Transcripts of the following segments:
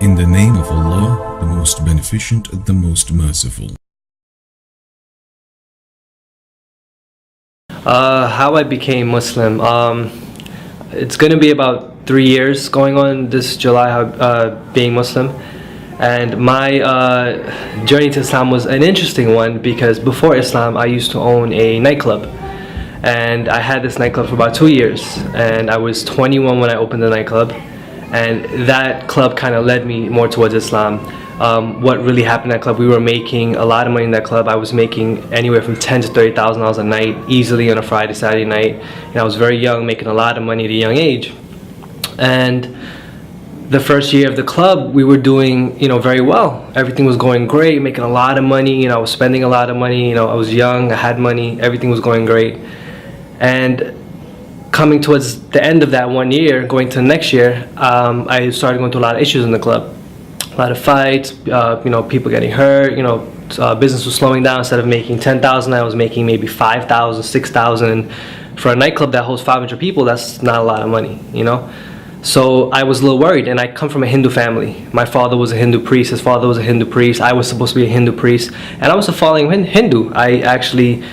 In the name of Allah, the most beneficent, the most merciful. How I became Muslim. It's going to be about 3 years going on this July, being Muslim. And my journey to Islam was an interesting one because before Islam I used to own a nightclub. And I had this nightclub for about 2 years. And I was 21 when I opened the nightclub. And that club kind of led me more towards Islam. What really happened in that club, we were making a lot of money in that club. I was making anywhere from $10,000 to $30,000 a night, easily on a Friday, Saturday night. And I was very young, making a lot of money at a young age. And the first year of the club, we were doing, very well. Everything was going great, making a lot of money. I was spending a lot of money. I was young, I had money, everything was going great. And coming towards the end of that 1 year, going to the next year, I started going through a lot of issues in the club. A lot of fights, people getting hurt, business was slowing down. Instead of making 10,000, I was making maybe 5,000, 6,000. For a nightclub that holds 500 people, that's not a lot of money, So I was a little worried, and I come from a Hindu family. My father was a Hindu priest, his father was a Hindu priest, I was supposed to be a Hindu priest, and I was a following Hindu. I actually,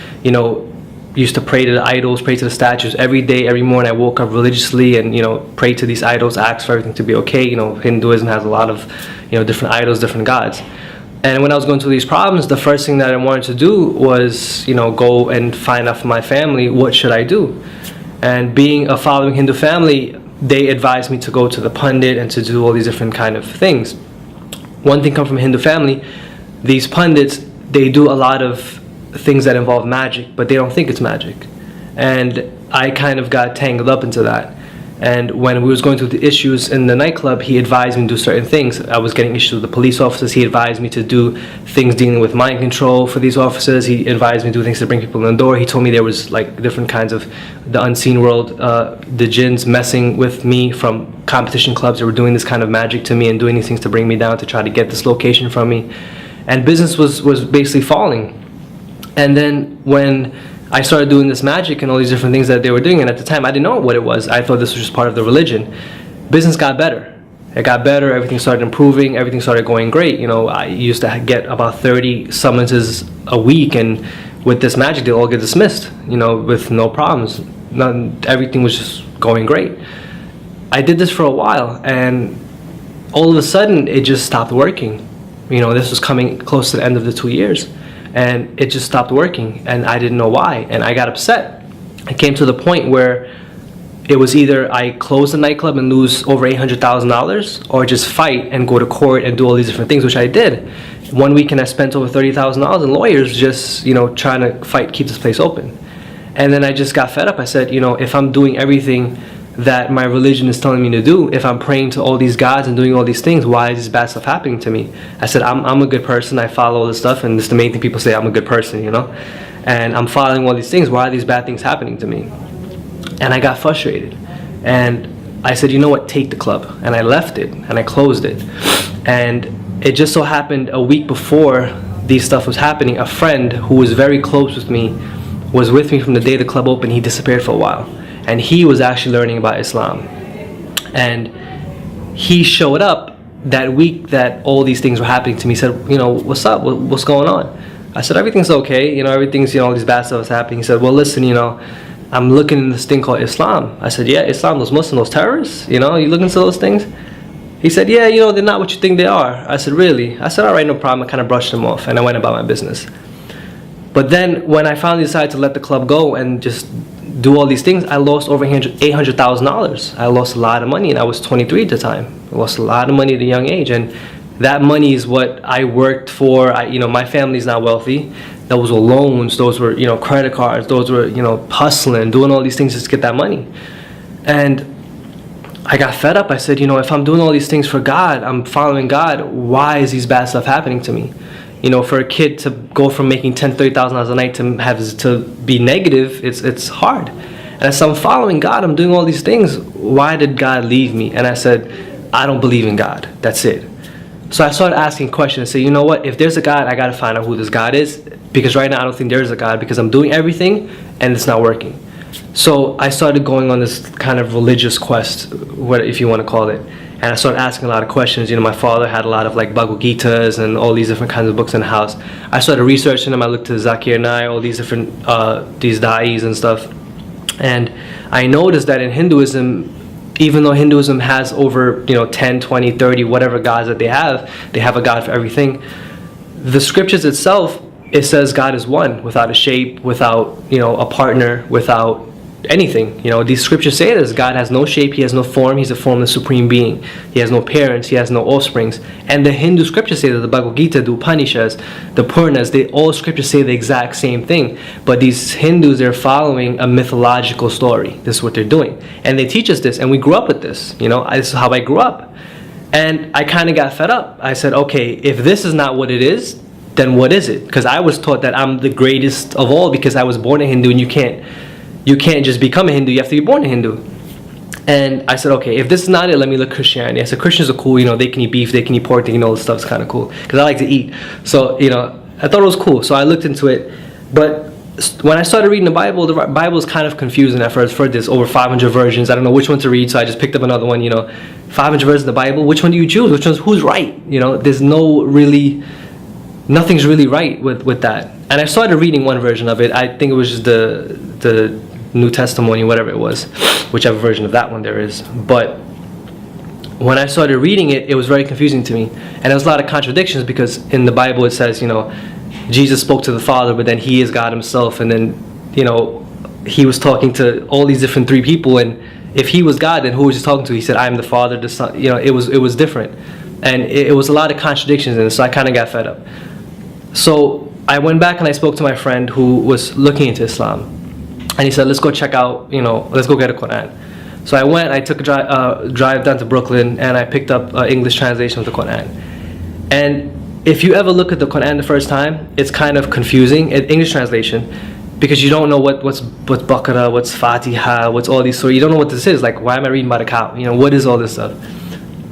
used to pray to the idols, pray to the statues every day, every morning. I woke up religiously and prayed to these idols, asked for everything to be okay. Hinduism has a lot of different idols, different gods. And when I was going through these problems, the first thing that I wanted to do was go and find out from my family, what should I do? And being a following Hindu family, they advised me to go to the pundit and to do all these different kind of things. One thing come from a Hindu family, these pundits, they do a lot of things that involve magic, but they don't think it's magic. And I kind of got tangled up into that. And when we was going through the issues in the nightclub, he advised me to do certain things. I was getting issues with the police officers. He advised me to do things dealing with mind control for these officers. He advised me to do things to bring people in the door. He told me there was like different kinds of the unseen world, the jinns messing with me from competition clubs. They were doing this kind of magic to me and doing these things to bring me down to try to get this location from me. And business was basically falling. And then when I started doing this magic and all these different things that they were doing, and at the time I didn't know what it was. I thought this was just part of the religion. Business got better. It got better, everything started improving, everything started going great. I used to get about 30 summonses a week, and with this magic they all get dismissed, with no problems. Everything was just going great. I did this for a while, and all of a sudden it just stopped working. This was coming close to the end of the 2 years. And it just stopped working, and I didn't know why, and I got upset. It came to the point where it was either I close the nightclub and lose over $800,000, or just fight and go to court and do all these different things, which I did. One weekend I spent over $30,000 in lawyers just trying to fight, keep this place open. And then I just got fed up. I said, if I'm doing everything that my religion is telling me to do, if I'm praying to all these gods and doing all these things, why is this bad stuff happening to me? I said, I'm a good person, I follow all this stuff, and this is the main thing people say, I'm a good person, and I'm following all these things, why are these bad things happening to me? And I got frustrated, and I said, you know what, take the club. And I left it, and I closed it. And it just so happened a week before these stuff was happening, a friend who was very close with me was with me from the day the club opened. He disappeared for a while. And he was actually learning about Islam. And he showed up that week that all these things were happening to me. He said, what's up? What's going on? I said, everything's okay. Everything's, all these bad stuff is happening. He said, well, listen, I'm looking in this thing called Islam. I said, yeah, Islam, those Muslims, those terrorists, you looking into those things? He said, yeah, they're not what you think they are. I said, really? I said, all right, no problem. I kind of brushed them off, and I went about my business. But then when I finally decided to let the club go and just do all these things, I lost over $800,000. I lost a lot of money, and I was 23 at the time. I lost a lot of money at a young age, and that money is what I worked for. My family's not wealthy. Those were loans, those were credit cards, those were hustling, doing all these things just to get that money. And I got fed up. I said, if I'm doing all these things for God, I'm following God, why is these bad stuff happening to me? For a kid to go from making $10,000, $30,000 a night to be negative, it's hard. And I said, I'm following God, I'm doing all these things. Why did God leave me? And I said, I don't believe in God. That's it. So I started asking questions and say, you know what? If there's a God, I got to find out who this God is. Because right now I don't think there is a God, because I'm doing everything and it's not working. So I started going on this kind of religious quest, if you want to call it. and I started asking a lot of questions. My father had a lot of like Bhagavad Gitas and all these different kinds of books in the house. I started researching them. I looked to Zakir Naik, all these different these da'is and stuff, and I noticed that in Hinduism, even though Hinduism has over 10, 20, 30 whatever gods that they have a god for everything. The scriptures itself, it says God is one, without a shape, without a partner, without anything. These scriptures say this: God has no shape, he has no form, he's a formless supreme being. He has no parents, he has no offsprings. And the Hindu scriptures say that, the Bhagavad Gita, the Upanishads, the Puranas, all scriptures say the exact same thing. But these Hindus, they're following a mythological story. This is what they're doing, and they teach us this, and we grew up with this. This is how I grew up, and I kind of got fed up. I said, okay, if this is not what it is, then what is it? Because I was taught that I'm the greatest of all because I was born a Hindu, and you can't just become a Hindu, you have to be born a Hindu. And I said, okay, if this is not it, let me look Christianity. I said, Christians are cool, they can eat beef, they can eat pork, they can all this stuff's kind of cool. Because I like to eat. So, I thought it was cool. So I looked into it. But when I started reading the Bible is kind of confusing at first. There's over 500 versions. I don't know which one to read, so I just picked up another one, 500 versions of the Bible. Which one do you choose? Who's right? There's nothing's really right with that. And I started reading one version of it. I think it was just the New Testimony, whatever it was, whichever version of that one there is. But when I started reading it, it was very confusing to me, and there was a lot of contradictions, because in the Bible it says, Jesus spoke to the Father, but then he is God himself, and then he was talking to all these different three people, and if he was God, then who was he talking to? He said, I am the Father, the Son. It was different, and it was a lot of contradictions in it. So I kind of got fed up. So I went back and I spoke to my friend who was looking into Islam. And he said, let's go check out, let's go get a Quran. So I went, I took a drive down to Brooklyn, and I picked up an English translation of the Quran. And if you ever look at the Quran the first time, it's kind of confusing, English translation, because you don't know what's Baqarah, what's Fatiha, what's all these, so you don't know what this is. Like, why am I reading about a cow? What is all this stuff?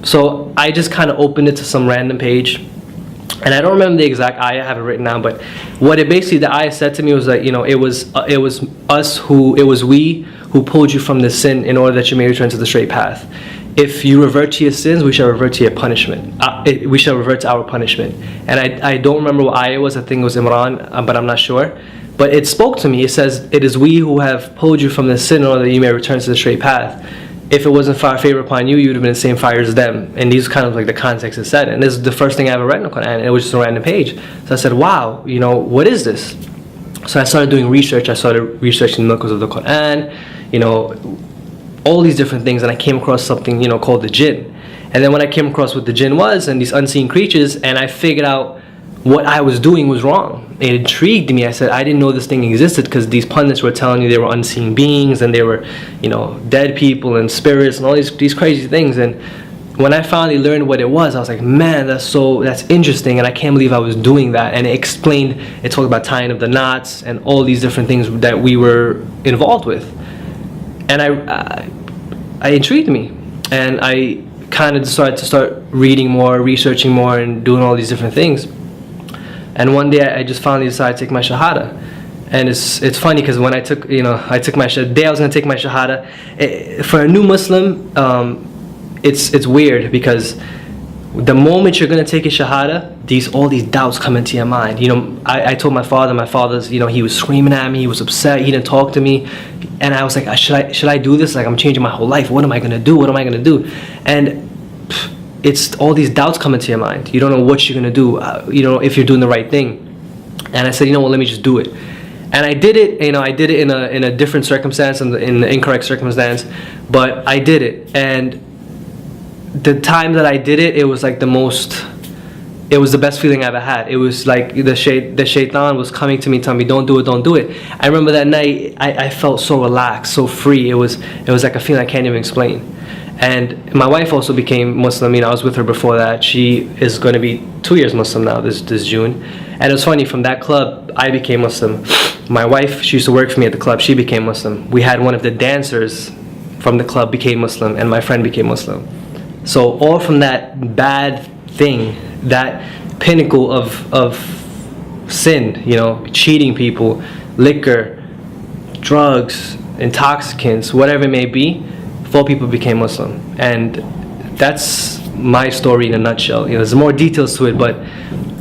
So I just kind of opened it to some random page. And I don't remember the exact ayah, I have it written down, but what it basically, the ayah said to me was that, it was we who pulled you from the sin in order that you may return to the straight path. If you revert to your sins, we shall revert to your punishment. We shall revert to our punishment. And I don't remember what ayah it was. I think it was Imran, but I'm not sure. But it spoke to me. It says, it is we who have pulled you from the sin in order that you may return to the straight path. If it wasn't for our favor upon you, you would have been in the same fire as them. And these kind of like the context it said. And this is the first thing I ever read in the Quran, and it was just a random page. So I said, wow, what is this? So I started doing research. I started researching the miracles of the Quran, all these different things, and I came across something, called the jinn. And then when I came across what the jinn was, and these unseen creatures, and I figured out what I was doing was wrong. It intrigued me. I said, I didn't know this thing existed, because these pundits were telling you they were unseen beings, and they were, dead people and spirits and all these crazy things. And when I finally learned what it was, I was like, man, that's interesting, and I can't believe I was doing that. And it talked about tying up the knots and all these different things that we were involved with. And I intrigued me, and I kind of decided to start reading more, researching more, and doing all these different things. And one day I just finally decided to take my Shahada. And it's funny, because when I took my Shahada, the day I was going to take my Shahada, for a new Muslim, it's weird, because the moment you're going to take a Shahada, all these doubts come into your mind. I told my father's, he was screaming at me, he was upset, he didn't talk to me. And I was like, should I do this? Like, I'm changing my whole life. What am I going to do? What am I going to do? And it's all these doubts come into your mind. You don't know what you're going to do, if you're doing the right thing. And I said, let me just do it. And I did it, I did it in a different circumstance, in the incorrect circumstance, but I did it. And the time that I did it, it was like it was the best feeling I ever had. It was like the shaitan was coming to me, telling me, don't do it, don't do it. I remember that night, I felt so relaxed, so free. It was like a feeling I can't even explain. And my wife also became Muslim. I was with her before that. She is going to be 2 years Muslim now, this June. And it was funny, from that club, I became Muslim. My wife, she used to work for me at the club, she became Muslim. We had one of the dancers from the club became Muslim, and my friend became Muslim. So all from that bad thing, that pinnacle of sin, cheating people, liquor, drugs, intoxicants, whatever it may be, 4 people became Muslim. And that's my story in a nutshell. There's more details to it, but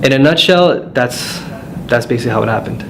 in a nutshell, that's basically how it happened.